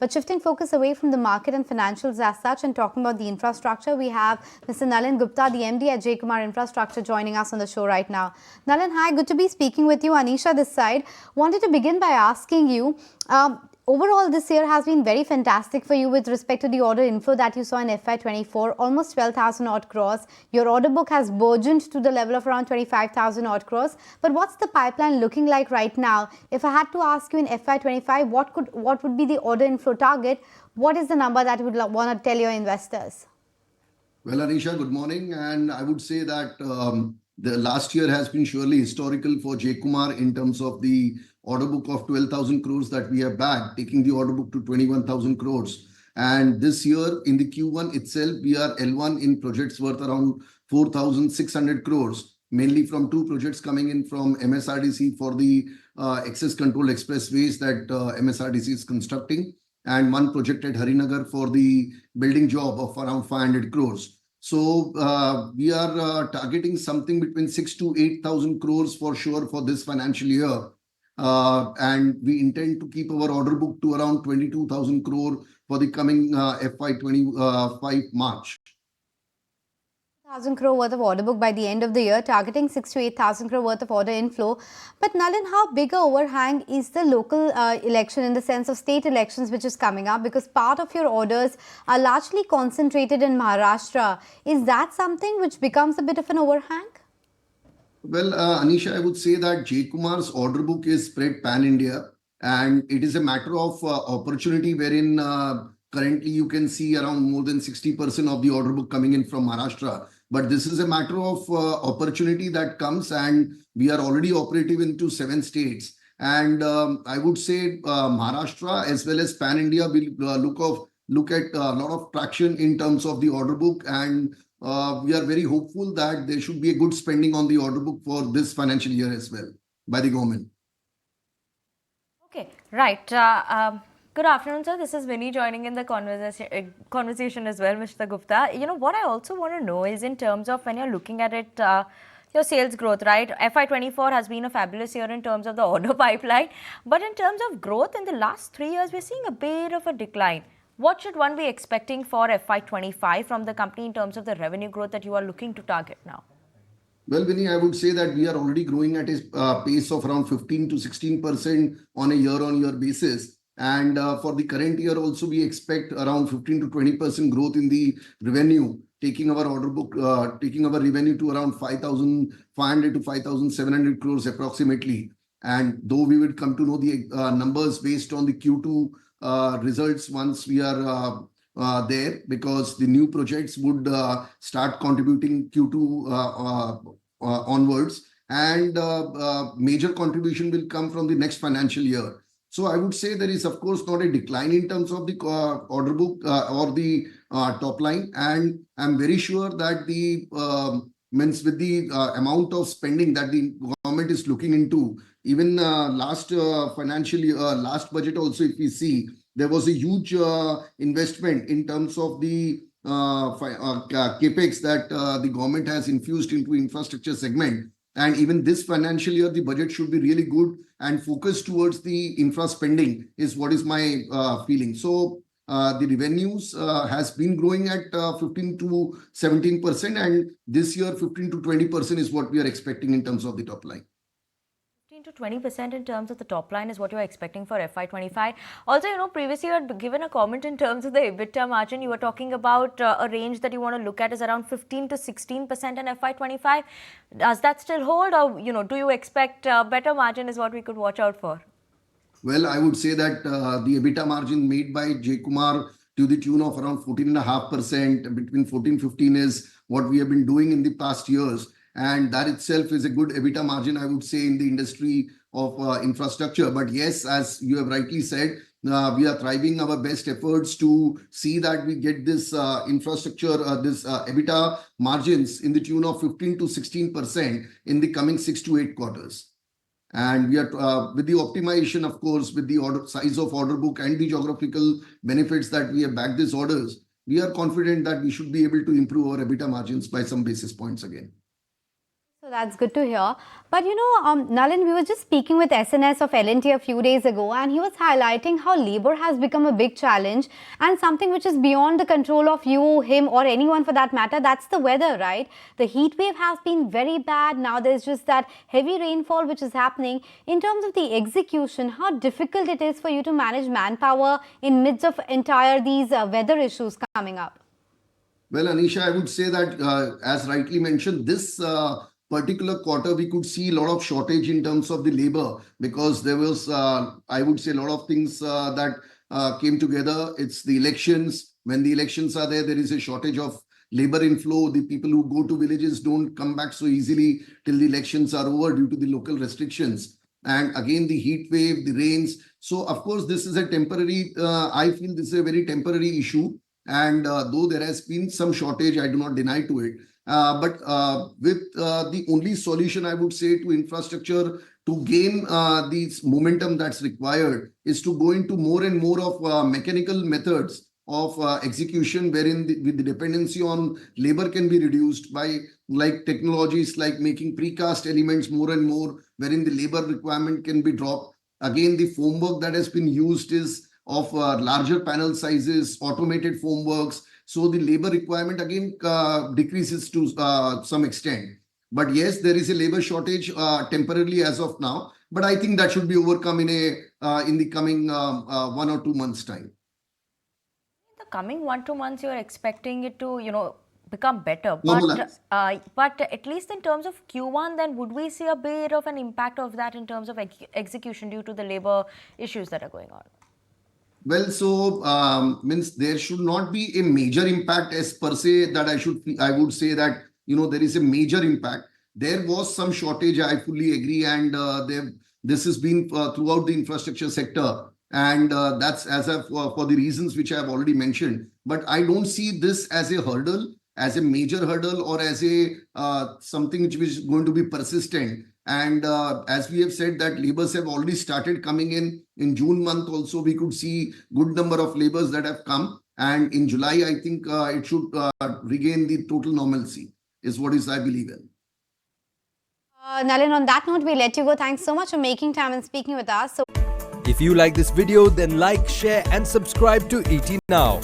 But shifting focus away from the market and financials as such and talking about the infrastructure, we have Mr. Nalin Gupta, the MD at J Kumar Infrastructure, joining us on the show right now. Nalin, hi, good to be speaking with you. Anisha this side. Wanted to begin by asking you, overall this year has been very fantastic for you with respect to the order inflow that you saw in FY24, almost 12,000 odd crores. Your order book has burgeoned to the level of around 25,000 odd crores. But what's the pipeline looking like right now? If I had to ask you in FY25, what would be the order inflow target? What is the number that you would want to tell your investors? Well, Anisha, good morning. And I would say that the last year has been surely historical for J Kumar in terms of the order book of 12,000 crores that we have bagged, taking the order book to 21,000 crores. And this year in the Q1 itself, we are L1 in projects worth around 4,600 crores, mainly from two projects coming in from MSRDC for the access control expressways that MSRDC is constructing, and one project at Harinagar for the building job of around 500 crores. So we are targeting something between 6,000 to 8,000 crores for sure for this financial year. And we intend to keep our order book to around 22,000 crore for the coming FY25 March. 1,000 crore worth of order book by the end of the year, targeting 6 to 8,000 crore worth of order inflow. But Nalin, how big a overhang is the local election in the sense of state elections which is coming up? Because part of your orders are largely concentrated in Maharashtra. Is that something which becomes a bit of an overhang? Well, Anisha, I would say that J Kumar's order book is spread pan-India, and it is a matter of opportunity wherein currently you can see around more than 60% of the order book coming in from Maharashtra. But this is a matter of opportunity that comes, and we are already operative into 7 states. And I would say Maharashtra as well as pan-India will look at a lot of traction in terms of the order book, and we are very hopeful that there should be a good spending on the order book for this financial year as well by the government. Okay, right. Good afternoon, sir. This is Vinny joining in the conversation as well, Mr. Gupta. You know, what I also want to know is in terms of when you're looking at it, your sales growth, right? FY24 has been a fabulous year in terms of the order pipeline. But in terms of growth in the last 3 years, we're seeing a bit of a decline. What should one be expecting for FY25 from the company in terms of the revenue growth that you are looking to target now? Well, Vinny, I would say that we are already growing at a pace of around 15 to 16% on a year-on-year basis. And for the current year also, we expect around 15 to 20% growth in the revenue, taking our order book, taking our revenue to around 5,500 to 5,700 crores approximately. And though we will come to know the numbers based on the Q2 results once we are there, because the new projects would start contributing Q2 onwards, and major contribution will come from the next financial year. So I would say there is, of course, not a decline in terms of the order book or the top line. And I'm very sure that with the amount of spending that the government is looking into, even last financial year, last budget also, if we see, there was a huge investment in terms of the capex that the government has infused into infrastructure segment. And even this financial year, the budget should be really good and focused towards the infra spending is what is my feeling. So the revenues has been growing at 15 to 17%. And this year, 15 to 20% is what we are expecting in terms of the top line. 15 to 20% in terms of the top line is what you're expecting for FY25. Also, you know, previously you had given a comment in terms of the EBITDA margin. You were talking about a range that you want to look at is around 15 to 16% in FY25. Does that still hold, or, you know, do you expect better margin is what we could watch out for? Well, I would say that the EBITDA margin made by J Kumar to the tune of around 14.5%, between 14-15 is what we have been doing in the past years. And that itself is a good EBITDA margin, I would say, in the industry of infrastructure. But yes, as you have rightly said, we are thriving our best efforts to see that we get this infrastructure, this EBITDA margins in the tune of 15 to 16% in the coming 6 to 8 quarters. And we are with the optimization, of course, with the order size of order book and the geographical benefits that we have backed these orders, we are confident that we should be able to improve our EBITDA margins by some basis points again. So that's good to hear. But Nalin, we were just speaking with SNS of L&T a few days ago, and he was highlighting how labor has become a big challenge and something which is beyond the control of you, him, or anyone for that matter. That's the weather, right? The heat wave has been very bad. Now there's just that heavy rainfall which is happening. In terms of the execution, how difficult it is for you to manage manpower in midst of entire these weather issues coming up? Well, Anisha, I would say that as rightly mentioned, this particular quarter, we could see a lot of shortage in terms of the labor because there was, I would say, a lot of things that came together. It's the elections. When the elections are there, there is a shortage of labor inflow. The people who go to villages don't come back so easily till the elections are over due to the local restrictions. And again, the heat wave, the rains. So, of course, this is a temporary, I feel this is a very temporary issue. And though there has been some shortage, I do not deny to it. But with the only solution I would say to infrastructure to gain this momentum that's required is to go into more and more of mechanical methods of execution, wherein with the dependency on labor can be reduced by like technologies like making precast elements more and more, wherein the labor requirement can be dropped. Again, the formwork that has been used is of larger panel sizes, automated formworks. So the labor requirement again decreases to some extent. But yes, there is a labor shortage temporarily as of now. But I think that should be overcome in the coming 1 or 2 months' time. In the coming 1-2 months, you're expecting it to, become better. Normalize. But at least in terms of Q1, then would we see a bit of an impact of that in terms of execution due to the labor issues that are going on? Well, so means there should not be a major impact as per se that I would say that there is a major impact. There was some shortage, I fully agree, and this has been throughout the infrastructure sector, and that's for the reasons which I have already mentioned. But I don't see this as a hurdle, as a major hurdle, or as a something which is going to be persistent. And as we have said that laborers have already started coming in June month also, we could see good number of laborers that have come. And in July, I think it should regain the total normalcy is what is I believe in. Nalin, on that note, we let you go. Thanks so much for making time and speaking with us. If you like this video, then like, share and subscribe to ET Now.